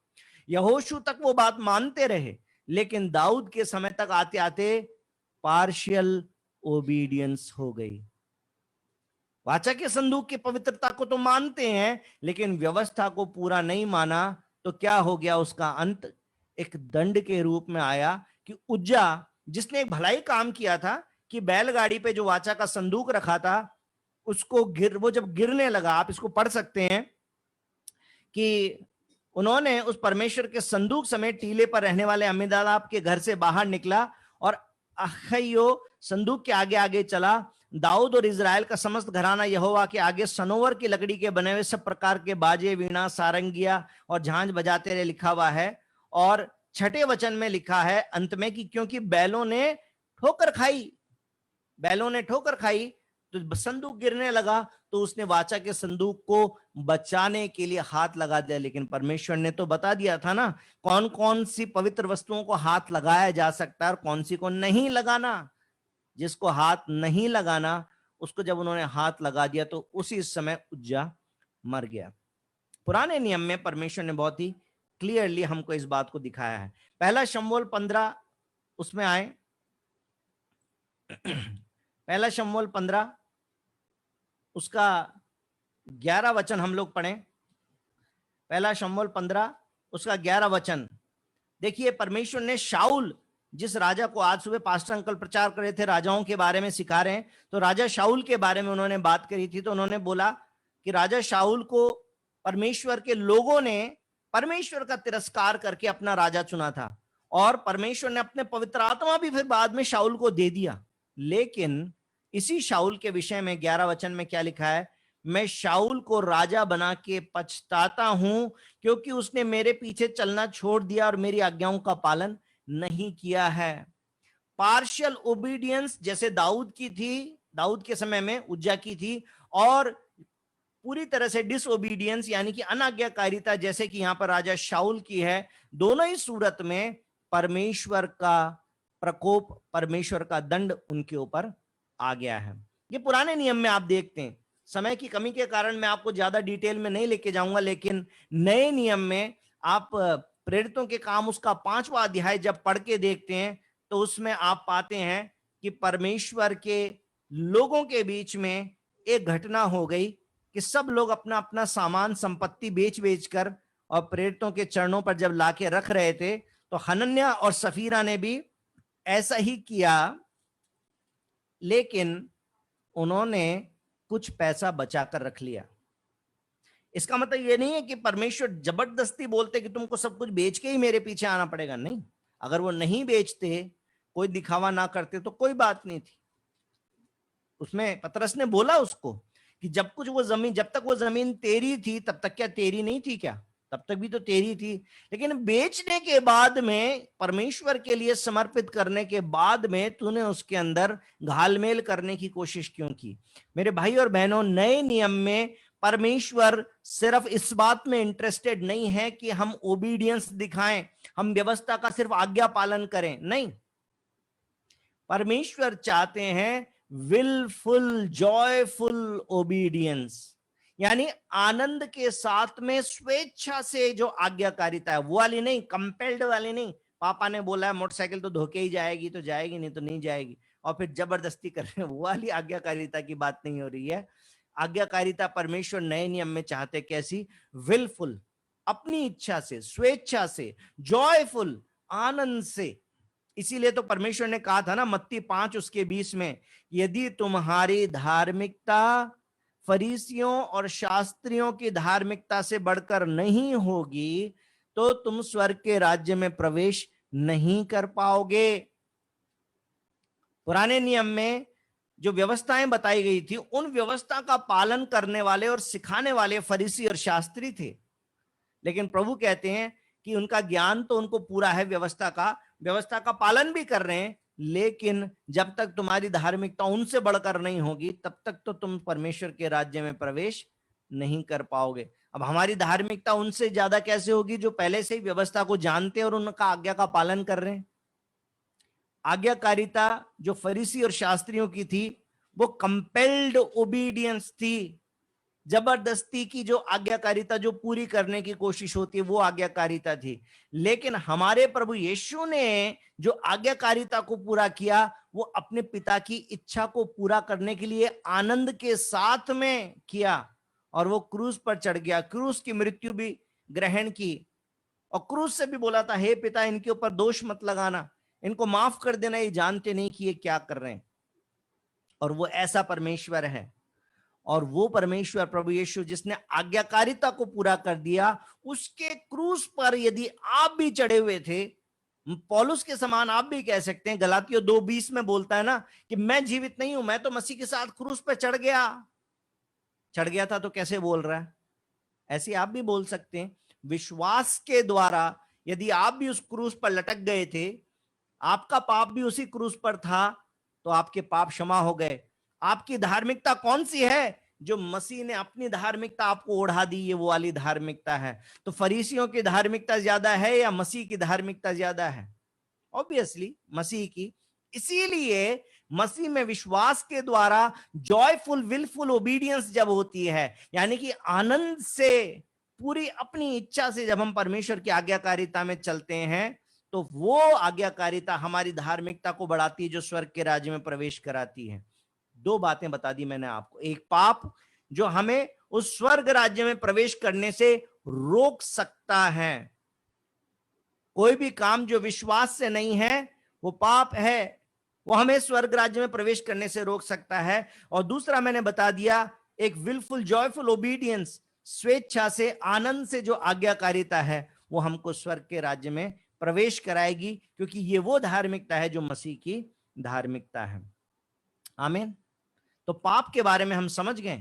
यहोशू तक वो बात मानते रहे, लेकिन दाऊद के समय तक आते आते पार्शियल ओबीडियंस हो गई। वाचा के संदूक की पवित्रता को तो मानते हैं, लेकिन व्यवस्था को पूरा नहीं माना। तो क्या हो गया? उसका अंत एक दंड के रूप में आया कि उज्जा, जिसने एक भलाई काम किया था कि बैलगाड़ी पे जो वाचा का संदूक रखा था उसको वो जब गिरने लगा, आप इसको पढ़ सकते हैं कि उन्होंने उस परमेश्वर के संदूक समेत टीले पर रहने वाले अम्मीनादाब के घर से बाहर निकला और अखयो संदूक के आगे आगे चला। दाऊद और इजराइल का समस्त घराना यहोवा के आगे सनोवर की लकड़ी के बने हुए सब प्रकार के बाजे, वीणा, सारंगिया और झांझ बजाते रहे, लिखा हुआ है। और 6 वचन में लिखा है अंत में कि क्योंकि बैलों ने ठोकर खाई, बैलों ने ठोकर खाई तो संदूक गिरने लगा, तो उसने वाचा के संदूक को बचाने के लिए हाथ लगा दिया। लेकिन परमेश्वर ने तो बता दिया था ना कौन कौन सी पवित्र वस्तुओं को हाथ लगाया जा सकता है और कौन सी को नहीं लगाना। जिसको हाथ नहीं लगाना उसको जब उन्होंने हाथ लगा दिया तो उसी समय उज्जा मर गया। पुराने नियम में परमेश्वर ने बहुत ही क्लियरली हमको इस बात को दिखाया है। पहला शमूएल 15 उसमें आए। पहला शमूएल 15 उसका 11 वचन हम लोग पढ़ें। पहला शमूएल 15 उसका 11 वचन देखिए। परमेश्वर ने शाऊल, जिस राजा को आज सुबह पास्टर अंकल प्रचार कर रहे थे, राजाओं के बारे में सिखा रहे हैं, तो राजा शाऊल के बारे में उन्होंने बात करी थी। तो उन्होंने बोला कि राजा शाऊल को परमेश्वर के लोगों ने परमेश्वर का तिरस्कार करके अपना राजा चुना था और परमेश्वर ने अपने पवित्र आत्मा भी फिर बाद में शाऊल को दे दिया। लेकिन इसी शाऊल के विषय में 11 वचन में क्या लिखा है? मैं शाऊल को राजा बना के पछताता हूं क्योंकि उसने मेरे पीछे चलना छोड़ दिया और मेरी आज्ञाओं का पालन नहीं किया है। पार्शियल ओबीडियंस जैसे दाऊद की थी, दाऊद के समय में उज्जा की थी, और पूरी तरह से डिसओबीडियंस यानी कि अनाज्ञाकारिता जैसे कि यहां पर राजा शाऊल की है। दोनों ही सूरत में परमेश्वर का प्रकोप, परमेश्वर का दंड उनके ऊपर आ गया है। ये पुराने नियम में आप देखते हैं। समय की कमी के कारण मैं आपको ज्यादा डिटेल में नहीं लेके जाऊंगा, लेकिन नए नियम में आप प्रेरितों के काम उसका 5वां अध्याय जब पढ़ के देखते हैं तो उसमें आप पाते हैं कि परमेश्वर के लोगों के बीच में एक घटना हो गई कि सब लोग अपना अपना सामान संपत्ति बेच बेच कर और प्रेरितों के चरणों पर जब लाके रख रहे थे, तो हनन्याह और सफीरा ने भी ऐसा ही किया, लेकिन उन्होंने कुछ पैसा बचा कर रख लिया। इसका मतलब ये नहीं है कि परमेश्वर जबरदस्ती बोलते कि तुमको सब कुछ बेच के ही मेरे पीछे आना पड़ेगा। नहीं, अगर वो नहीं बेचते, कोई दिखावा ना करते तो कोई बात नहीं थी। उसमें पतरस ने बोला उसको कि जब तक वो जमीन तेरी थी तब तक क्या तेरी नहीं थी क्या? तब तक भी तो तेरी थी। लेकिन बेचने के बाद में, परमेश्वर के लिए समर्पित करने के बाद में तूने उसके अंदर घालमेल करने की कोशिश क्यों की? मेरे भाई और बहनों, नए नियम में परमेश्वर सिर्फ इस बात में इंटरेस्टेड नहीं है कि हम ओबीडियंस दिखाएं, हम व्यवस्था का सिर्फ आज्ञा पालन करें। नहीं, परमेश्वर चाहते हैं विलफुल जॉयफुल ओबीडियंस, यानी आनंद के साथ में स्वेच्छा से जो आज्ञाकारिता है, वो वाली नहीं, कंपेल्ड वाली नहीं। पापा ने बोला है मोटरसाइकिल तो धोके ही जाएगी तो जाएगी, नहीं तो नहीं जाएगी, और फिर जबरदस्ती कर रहे हैं, वो वाली आज्ञाकारिता की बात नहीं हो रही है। आज्ञाकारिता परमेश्वर नए नियम में चाहते कैसी? विलफुल, अपनी इच्छा से, स्वेच्छा से, जॉयफुल, आनंद से। इसीलिए तो परमेश्वर ने कहा था ना मत्ती 5:20 में, यदि तुम्हारी धार्मिकता फरीसियों और शास्त्रियों की धार्मिकता से बढ़कर नहीं होगी तो तुम स्वर्ग के राज्य में प्रवेश नहीं कर पाओगे। पुराने नियम में जो व्यवस्थाएं बताई गई थी उन व्यवस्था का पालन करने वाले और सिखाने वाले फरीसी और शास्त्री थे, लेकिन प्रभु कहते हैं कि उनका ज्ञान तो उनको पूरा है, व्यवस्था का पालन भी कर रहे हैं, लेकिन जब तक तुम्हारी धार्मिकता उनसे बढ़कर नहीं होगी तब तक तो तुम परमेश्वर के राज्य में प्रवेश नहीं कर पाओगे। अब हमारी धार्मिकता उनसे ज्यादा कैसे होगी जो पहले से ही व्यवस्था को जानते हैं और उनका आज्ञा का पालन कर रहे हैं। आज्ञाकारिता जो फरीसी और शास्त्रियों की थी वो कंपेल्ड ओबीडियंस थी, जबरदस्ती की जो आज्ञाकारिता जो पूरी करने की कोशिश होती है वो आज्ञाकारिता थी। लेकिन हमारे प्रभु यीशु ने जो आज्ञाकारिता को पूरा किया वो अपने पिता की इच्छा को पूरा करने के लिए आनंद के साथ में किया, और वो क्रूस पर चढ़ गया, क्रूस की मृत्यु भी ग्रहण की, और क्रूस से भी बोला था हे पिता इनके ऊपर दोष मत लगाना, इनको माफ कर देना, ये जानते नहीं कि ये क्या कर रहे हैं। और वो ऐसा परमेश्वर है, और वो परमेश्वर प्रभु यीशु जिसने आज्ञाकारिता को पूरा कर दिया, उसके क्रूस पर यदि आप भी चढ़े हुए थे, पौलुस के समान आप भी कह सकते हैं, गलातियों 2:20 में बोलता है ना कि मैं जीवित नहीं हूं, मैं तो मसीह के साथ क्रूस पर चढ़ गया था, तो कैसे बोल रहा है? ऐसे आप भी बोल सकते हैं। विश्वास के द्वारा यदि आप भी उस क्रूस पर लटक गए थे, आपका पाप भी उसी क्रूस पर था, तो आपके पाप क्षमा हो गए। आपकी धार्मिकता कौन सी है? जो मसीह ने अपनी धार्मिकता आपको ओढ़ा दी, ये वो वाली धार्मिकता है। तो फरीसियों की धार्मिकता ज्यादा है या मसीह की धार्मिकता ज्यादा है? ऑब्वियसली मसीह की। इसीलिए मसीह में विश्वास के द्वारा जॉयफुल विलफुल ओबीडियंस जब होती है, यानी कि आनंद से, पूरी अपनी इच्छा से जब हम परमेश्वर की आज्ञाकारिता में चलते हैं, तो वो आज्ञाकारिता हमारी धार्मिकता को बढ़ाती है जो स्वर्ग के राज्य में प्रवेश कराती है। दो बातें बता दी मैंने आपको, एक पाप जो हमें उस स्वर्ग राज्य में प्रवेश करने से रोक सकता है, कोई भी काम जो विश्वास से नहीं है वो पाप है, वो हमें स्वर्ग राज्य में प्रवेश करने से रोक सकता है। और दूसरा मैंने बता दिया, एक विलफुल जॉयफुल ओबीडियंस, स्वेच्छा से, आनंद से जो आज्ञाकारिता है वो हमको स्वर्ग के राज्य में प्रवेश कराएगी, क्योंकि ये वो धार्मिकता है जो मसीह की धार्मिकता है। आमीन। तो पाप के बारे में हम समझ गए,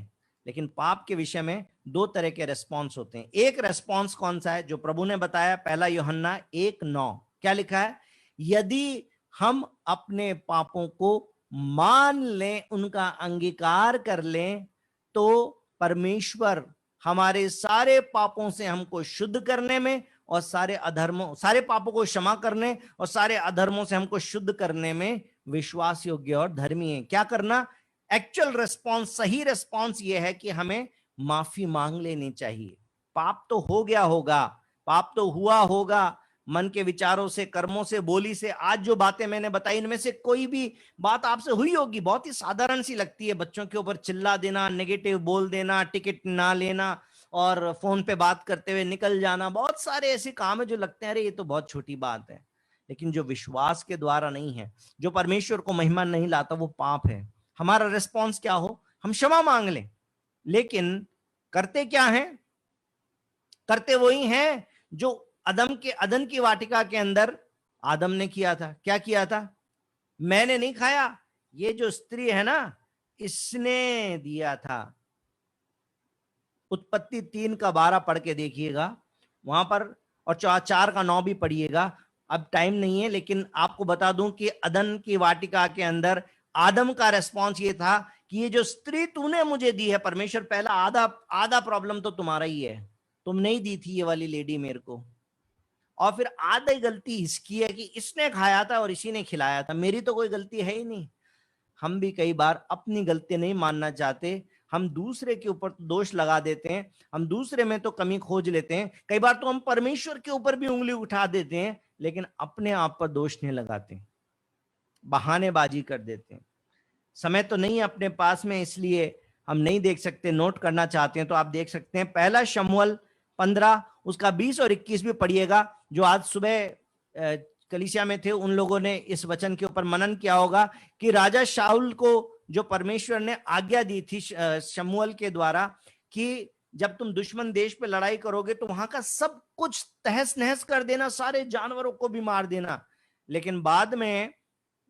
लेकिन पाप के विषय में दो तरह के रेस्पॉन्स होते हैं। एक रेस्पॉन्स कौन सा है? जो प्रभु ने बताया, 1 यूहन्ना 1:9 क्या लिखा है? यदि हम अपने पापों को मान लें, उनका अंगीकार कर लें, तो परमेश्वर हमारे सारे पापों से हमको शुद्ध करने में और सारे पापों को क्षमा करने और सारे अधर्मों से हमको शुद्ध करने में विश्वास योग्य और धर्मी है। क्या करना? एक्चुअल रेस्पॉन्स, सही रेस्पॉन्स ये है कि हमें माफी मांग लेनी चाहिए। पाप तो हो गया होगा, पाप तो हुआ होगा, मन के विचारों से, कर्मों से, बोली से। आज जो बातें मैंने बताई इनमें से कोई भी बात आपसे हुई होगी, बहुत ही साधारण सी लगती है, बच्चों के ऊपर चिल्ला देना, नेगेटिव बोल देना, टिकट ना लेना और फोन पे बात करते हुए निकल जाना, बहुत सारे ऐसे काम है जो लगते हैं अरे ये तो बहुत छोटी बात है, लेकिन जो विश्वास के द्वारा नहीं है, जो परमेश्वर को महिमा नहीं लाता, वो पाप है। हमारा रिस्पॉन्स क्या हो? हम क्षमा मांग लें, लेकिन करते क्या हैं? करते वही हैं जो अदन की वाटिका के अंदर आदम ने किया था। क्या किया था? मैंने नहीं खाया, ये जो स्त्री है ना इसने दिया था। उत्पत्ति 3:12 पढ़ के देखिएगा वहां पर, और 4:9 भी पढ़िएगा। अब टाइम नहीं है, लेकिन आपको बता दूं कि अदन की वाटिका के अंदर आदम का रेस्पॉन्स ये था कि ये जो स्त्री तूने मुझे दी है, परमेश्वर पहला आधा प्रॉब्लम तो तुम्हारा ही है, तुम नहीं दी थी ये वाली लेडी मेरे को, और फिर आधी गलती इसकी है कि इसने खाया था और इसी ने खिलाया था, मेरी तो कोई गलती है ही नहीं। हम भी कई बार अपनी गलती नहीं मानना चाहते, हम दूसरे के ऊपर दोष लगा देते हैं, हम दूसरे में तो कमी खोज लेते हैं, कई बार तो हम परमेश्वर के ऊपर भी उंगली उठा देते हैं, लेकिन अपने आप पर दोष नहीं लगाते, बहानेबाजी कर देते हैं। समय तो नहीं अपने पास में, इसलिए हम नहीं देख सकते, नोट करना चाहते हैं तो आप देख सकते हैं 1 शमूएल 15 उसका 20 और 21 भी पढ़िएगा। जो आज सुबह कलीसिया में थे उन लोगों ने इस वचन के ऊपर मनन किया होगा कि राजा शाऊल को जो परमेश्वर ने आज्ञा दी थी शमूएल के द्वारा कि जब तुम दुश्मन देश पे लड़ाई करोगे तो वहां का सब कुछ तहस नहस कर देना, सारे जानवरों को भी मार देना। लेकिन बाद में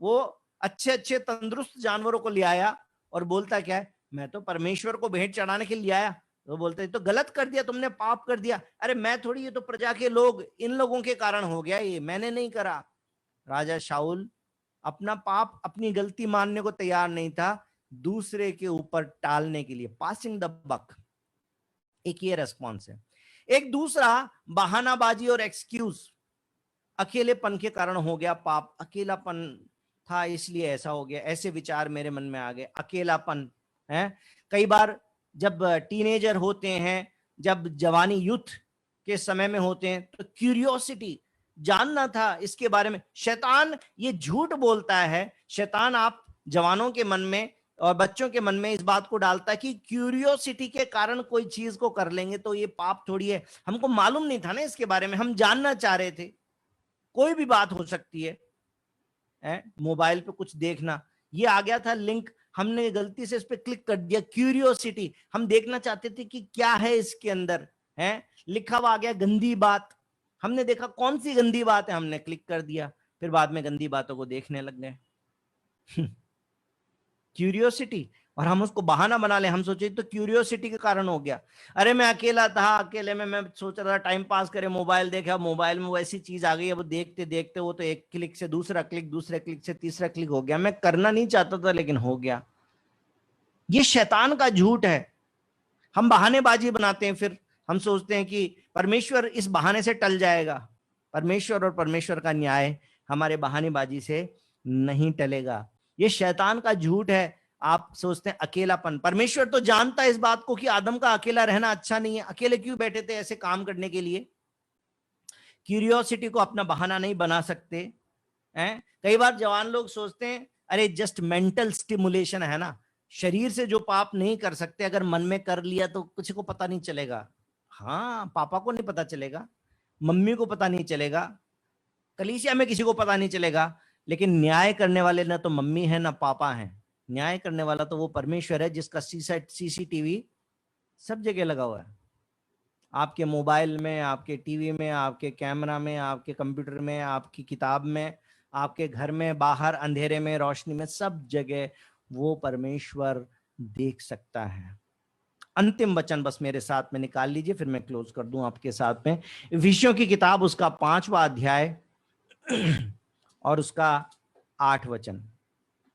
वो अच्छे अच्छे तंदुरुस्त जानवरों को ले आया और बोलता क्या है, मैं तो परमेश्वर को भेंट चढ़ाने के लिए आया। तो बोलते तो गलत कर दिया, तुमने पाप कर दिया। अरे मैं थोड़ी, ये तो प्रजा के लोग, इन लोगों के कारण हो गया, ये मैंने नहीं करा। राजा शाऊल अपना पाप, अपनी गलती मानने को तैयार नहीं था, दूसरे के ऊपर टालने के लिए, पासिंग द बक। एक ये रेस्पॉन्स है। एक दूसरा बहानाबाजी और एक्सक्यूज, अकेलेपन के कारण हो गया पाप। अकेलापन था इसलिए ऐसा हो गया, ऐसे विचार मेरे मन में आ गए। अकेलापन है। कई बार जब टीनेजर होते हैं, जब जवानी यूथ के समय में होते हैं, तो क्यूरियोसिटी, जानना था इसके बारे में। शैतान ये झूठ बोलता है, शैतान आप जवानों के मन में और बच्चों के मन में इस बात को डालता है कि क्यूरियोसिटी के कारण कोई चीज को कर लेंगे तो ये पाप थोड़ी है। हमको मालूम नहीं था ना इसके बारे में, हम जानना चाह रहे थे। कोई भी बात हो सकती है, मोबाइल पे कुछ देखना, ये आ गया था लिंक, हमने गलती से इस पे क्लिक कर दिया। क्यूरियोसिटी, हम देखना चाहते थे कि क्या है इसके अंदर, है लिखा हुआ आ गया गंदी बात, हमने देखा कौन सी गंदी बात है, हमने क्लिक कर दिया, फिर बाद में गंदी बातों को देखने लग गए। क्यूरियोसिटी, और हम उसको बहाना बना ले, हम सोचे तो क्यूरियोसिटी के कारण हो गया। अरे मैं अकेला था, अकेले में मैं सोच रहा था टाइम पास करे, मोबाइल देखा, मोबाइल में वैसी चीज आ गई है, वो देखते देखते वो तो एक क्लिक से दूसरा क्लिक, दूसरे क्लिक से तीसरा क्लिक हो गया। मैं करना नहीं चाहता था लेकिन हो गया। ये शैतान का झूठ है। हम बहानेबाजी बनाते हैं, फिर हम सोचते हैं कि परमेश्वर इस बहाने से टल जाएगा। परमेश्वर और परमेश्वर का न्याय हमारे बहानेबाजी से नहीं टलेगा। ये शैतान का झूठ है। आप सोचते हैं अकेलापन, परमेश्वर तो जानता है इस बात को कि आदम का अकेला रहना अच्छा नहीं है, अकेले क्यों बैठे थे ऐसे काम करने के लिए। क्यूरियोसिटी को अपना बहाना नहीं बना सकते हैं। कई बार जवान लोग सोचते हैं अरे जस्ट मेंटल स्टिमुलेशन है ना, शरीर से जो पाप नहीं कर सकते, अगर मन में कर लिया तो किसी को पता नहीं चलेगा। हाँ, पापा को नहीं पता चलेगा, मम्मी को पता नहीं चलेगा, कलीसिया में किसी को पता नहीं चलेगा, लेकिन न्याय करने वाले ना तो मम्मी है ना पापा है। न्याय करने वाला तो वो परमेश्वर है जिसका सीसीटीवी सब जगह लगा हुआ है। आपके मोबाइल में, आपके टीवी में, आपके कैमरा में, आपके कंप्यूटर में, आपकी किताब में, आपके घर में, बाहर अंधेरे में, रोशनी में, सब जगह वो परमेश्वर देख सकता है। अंतिम वचन बस मेरे साथ में निकाल लीजिए, फिर मैं क्लोज कर दूं आपके साथ में। विषयों की किताब उसका 5वां अध्याय और उसका 8 वचन,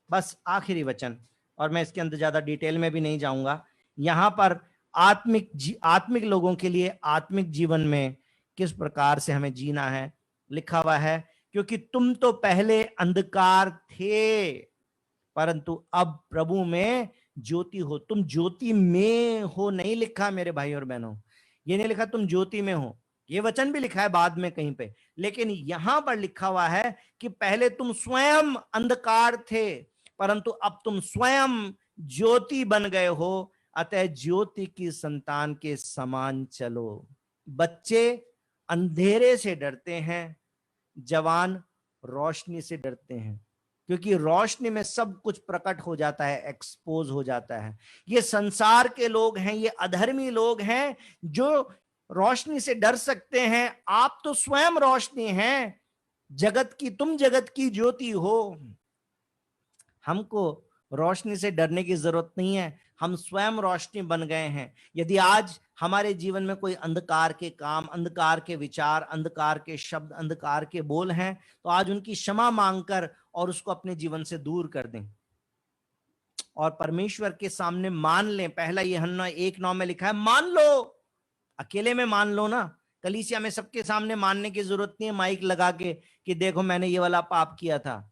बस आखिरी वचन, और मैं इसके अंदर ज्यादा डिटेल में भी नहीं जाऊंगा। यहां पर आत्मिक लोगों के लिए आत्मिक जीवन में किस प्रकार से हमें जीना है लिखा हुआ है। क्योंकि तुम तो पहले अंधकार थे, परंतु अब प्रभु में ज्योति हो। तुम ज्योति में हो नहीं लिखा मेरे भाई और बहनों, ये नहीं लिखा तुम ज्योति में हो। ये वचन भी लिखा है बाद में कहीं पे, लेकिन यहां पर लिखा हुआ है कि पहले तुम स्वयं अंधकार थे, परंतु अब तुम स्वयं ज्योति बन गए हो। अतः ज्योति की संतान के समान चलो। बच्चे अंधेरे से डरते हैं, जवान रोशनी से डरते हैं, क्योंकि रोशनी में सब कुछ प्रकट हो जाता है, एक्सपोज हो जाता है। ये संसार के लोग हैं, ये अधर्मी लोग हैं जो रोशनी से डर सकते हैं। आप तो स्वयं रोशनी हैं जगत की, तुम जगत की ज्योति हो। हमको रोशनी से डरने की जरूरत नहीं है, हम स्वयं रोशनी बन गए हैं। यदि आज हमारे जीवन में कोई अंधकार के काम, अंधकार के विचार, अंधकार के शब्द, अंधकार के बोल हैं, तो आज उनकी क्षमा मांगकर और उसको अपने जीवन से दूर कर दें और परमेश्वर के सामने मान लें। पहला यूहन्ना 1:9 में लिखा है मान लो। अकेले में मान लो ना, कलीसिया में सबके सामने मानने की जरूरत नहीं है माइक लगा के कि देखो मैंने ये वाला पाप किया था।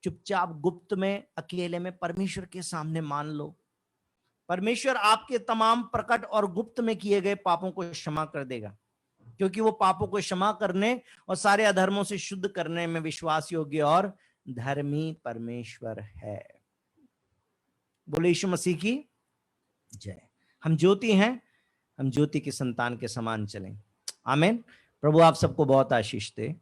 चुपचाप गुप्त में, अकेले में परमेश्वर के सामने मान लो। परमेश्वर आपके तमाम प्रकट और गुप्त में किए गए पापों को क्षमा कर देगा, क्योंकि वो पापों को क्षमा करने और सारे अधर्मों से शुद्ध करने में विश्वास योग्य और धर्मी परमेश्वर है। बोले यीशु मसीह की जय। हम ज्योति हैं, हम ज्योति की संतान के समान चलें। आमीन। प्रभु आप सबको बहुत आशीष दे।